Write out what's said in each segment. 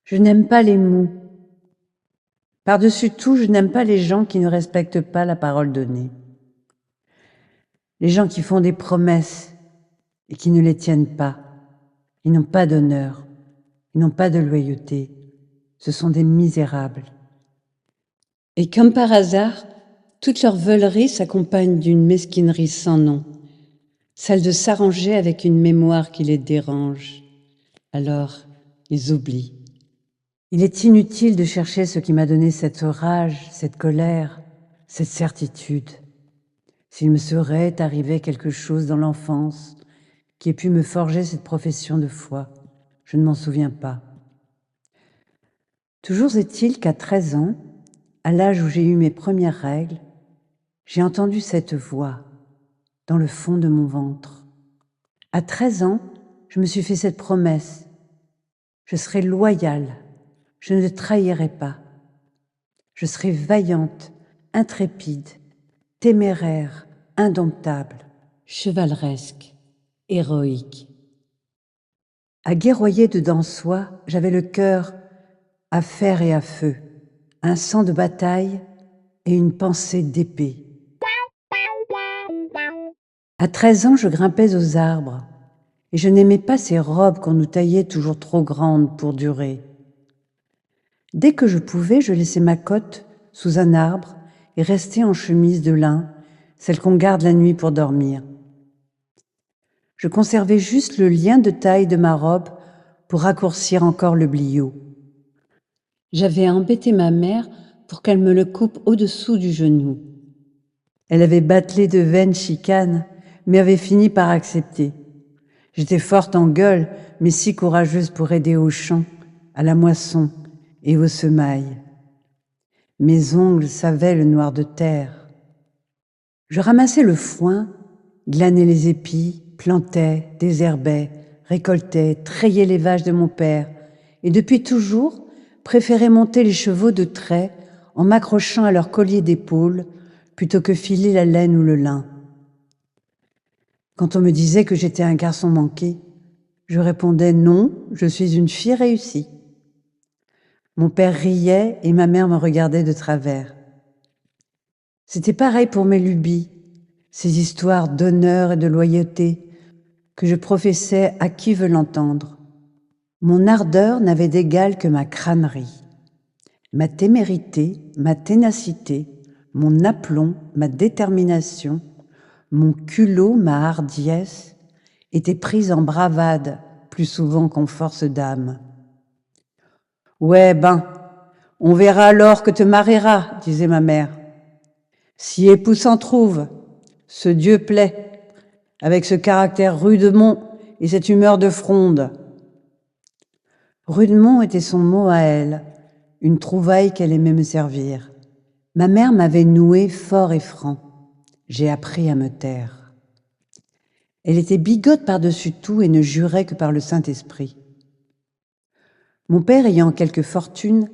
Je n'aime pas les mous. Par-dessus tout, je n'aime pas les gens qui ne respectent pas la parole donnée. Les gens qui font des promesses et qui ne les tiennent pas. Ils n'ont pas d'honneur, ils n'ont pas de loyauté. Ce sont des misérables. Et comme par hasard, toute leur veulerie s'accompagne d'une mesquinerie sans nom, celle de s'arranger avec une mémoire qui les dérange. Alors, ils oublient. Il est inutile de chercher ce qui m'a donné cette rage, cette colère, cette certitude. S'il me serait arrivé quelque chose dans l'enfance qui ait pu me forger cette profession de foi, je ne m'en souviens pas. Toujours est-il qu'à 13 ans, à l'âge où j'ai eu mes premières règles, j'ai entendu cette voix dans le fond de mon ventre. À 13 ans, je me suis fait cette promesse. Je serai loyale, je ne trahirai pas. Je serai vaillante, intrépide, téméraire, indomptable, chevaleresque, héroïque. À guerroyer dedans soi, j'avais le cœur à fer et à feu, un sang de bataille et une pensée d'épée. À 13 ans, je grimpais aux arbres et je n'aimais pas ces robes qu'on nous taillait toujours trop grandes pour durer. Dès que je pouvais, je laissais ma cotte sous un arbre et restais en chemise de lin, celle qu'on garde la nuit pour dormir. Je conservais juste le lien de taille de ma robe pour raccourcir encore le bliot. J'avais embêté ma mère pour qu'elle me le coupe au-dessous du genou. Elle avait bâclé de vaines chicanes, mais avait fini par accepter. J'étais forte en gueule, mais si courageuse pour aider au champ, à la moisson et aux semailles. Mes ongles savaient le noir de terre. Je ramassais le foin, glanais les épis, plantais, désherbais, récoltais, trayais les vaches de mon père, et depuis toujours préférais monter les chevaux de trait en m'accrochant à leur collier d'épaule plutôt que filer la laine ou le lin. Quand on me disait que j'étais un garçon manqué, je répondais non, je suis une fille réussie. Mon père riait et ma mère me regardait de travers. C'était pareil pour mes lubies, ces histoires d'honneur et de loyauté que je professais à qui veut l'entendre. Mon ardeur n'avait d'égal que ma crânerie. Ma témérité, ma ténacité, mon aplomb, ma détermination, mon culot, ma hardiesse, étaient prises en bravade plus souvent qu'en force d'âme. « Ouais, ben, on verra alors que te marieras, disait ma mère. Si époux s'en trouve, ce Dieu plaît, avec ce caractère rudement et cette humeur de fronde. » Rudement était son mot à elle, une trouvaille qu'elle aimait me servir. Ma mère m'avait noué fort et franc. J'ai appris à me taire. Elle était bigote par-dessus tout et ne jurait que par le Saint-Esprit. Mon père ayant quelque fortune,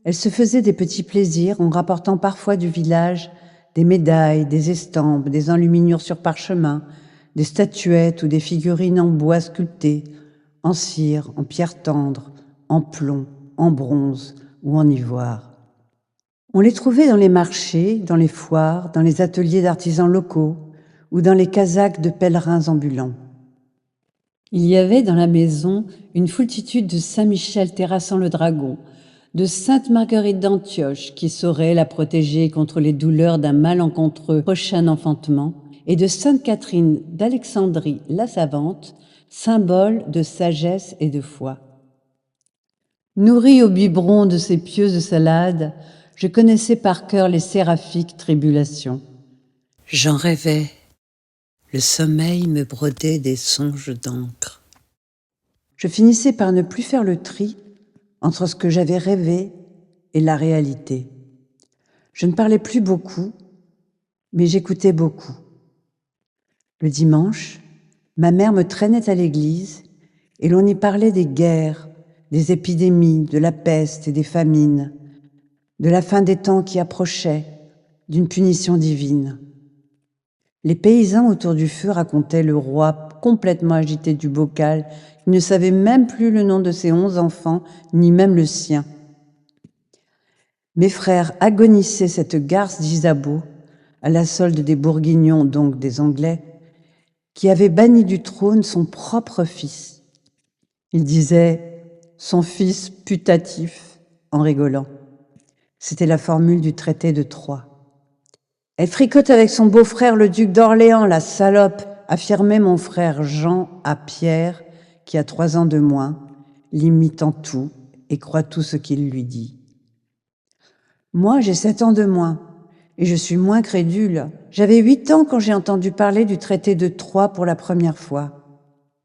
elle se faisait des petits plaisirs en rapportant parfois du village des médailles, des estampes, des enluminures sur parchemin, des statuettes ou des figurines en bois sculptées, en cire, en pierre tendre, en plomb, en bronze ou en ivoire. On les trouvait dans les marchés, dans les foires, dans les ateliers d'artisans locaux ou dans les casaques de pèlerins ambulants. Il y avait dans la maison une foultitude de Saint-Michel terrassant le dragon, de Sainte-Marguerite d'Antioche qui saurait la protéger contre les douleurs d'un malencontreux prochain enfantement, et de Sainte-Catherine d'Alexandrie la savante, symbole de sagesse et de foi. Nourrie au biberon de ces pieuses salades, je connaissais par cœur les séraphiques tribulations. J'en rêvais. Le sommeil me brodait des songes d'encre. Je finissais par ne plus faire le tri entre ce que j'avais rêvé et la réalité. Je ne parlais plus beaucoup, mais j'écoutais beaucoup. Le dimanche, ma mère me traînait à l'église et l'on y parlait des guerres, des épidémies, de la peste et des famines, de la fin des temps qui approchait, d'une punition divine. Les paysans autour du feu racontaient le roi complètement agité du bocal. Il ne savait même plus le nom de ses 11 enfants, ni même le sien. Mes frères agonissaient cette garce d'Isabeau, à la solde des Bourguignons, donc des Anglais, qui avait banni du trône son propre fils. Ils disaient « son fils putatif » en rigolant. C'était la formule du traité de Troyes. Elle fricote avec son beau-frère le duc d'Orléans, la salope, affirmait mon frère Jean à Pierre, qui a 3 ans de moins, l'imitant tout et croit tout ce qu'il lui dit. Moi, j'ai 7 ans de moins, et je suis moins crédule. J'avais 8 ans quand j'ai entendu parler du traité de Troyes pour la première fois.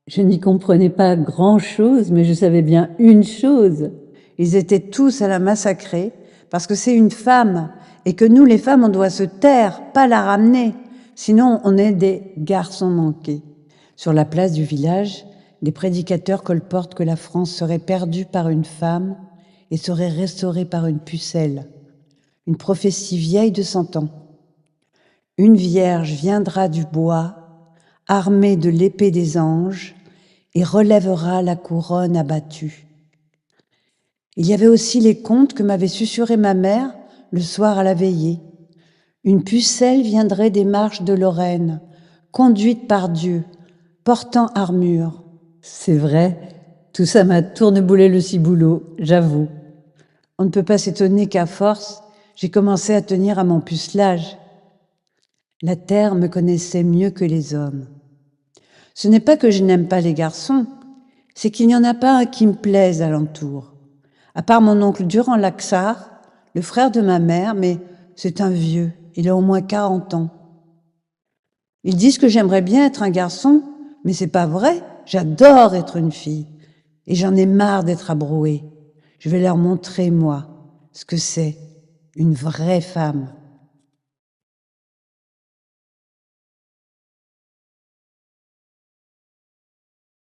Je n'y comprenais pas grand-chose, mais je savais bien une chose. Ils étaient tous à la massacrer, parce que c'est une femme, et que nous, les femmes, on doit se taire, pas la ramener. Sinon, on est des garçons manqués. Sur la place du village, des prédicateurs colportent que la France serait perdue par une femme et serait restaurée par une pucelle. Une prophétie vieille de 100 ans. Une vierge viendra du bois, armée de l'épée des anges, et relèvera la couronne abattue. Il y avait aussi les contes que m'avait susurré ma mère le soir à la veillée. Une pucelle viendrait des marches de Lorraine, conduite par Dieu, portant armure. C'est vrai, tout ça m'a tourneboulé le ciboulot, j'avoue. On ne peut pas s'étonner qu'à force, j'ai commencé à tenir à mon pucelage. La terre me connaissait mieux que les hommes. Ce n'est pas que je n'aime pas les garçons, c'est qu'il n'y en a pas un qui me plaise alentour. À part mon oncle Durand-Laxart, le frère de ma mère, mais c'est un vieux, il a au moins 40 ans. Ils disent que j'aimerais bien être un garçon, mais c'est pas vrai, j'adore être une fille. Et j'en ai marre d'être abrouée. Je vais leur montrer, moi, ce que c'est, une vraie femme.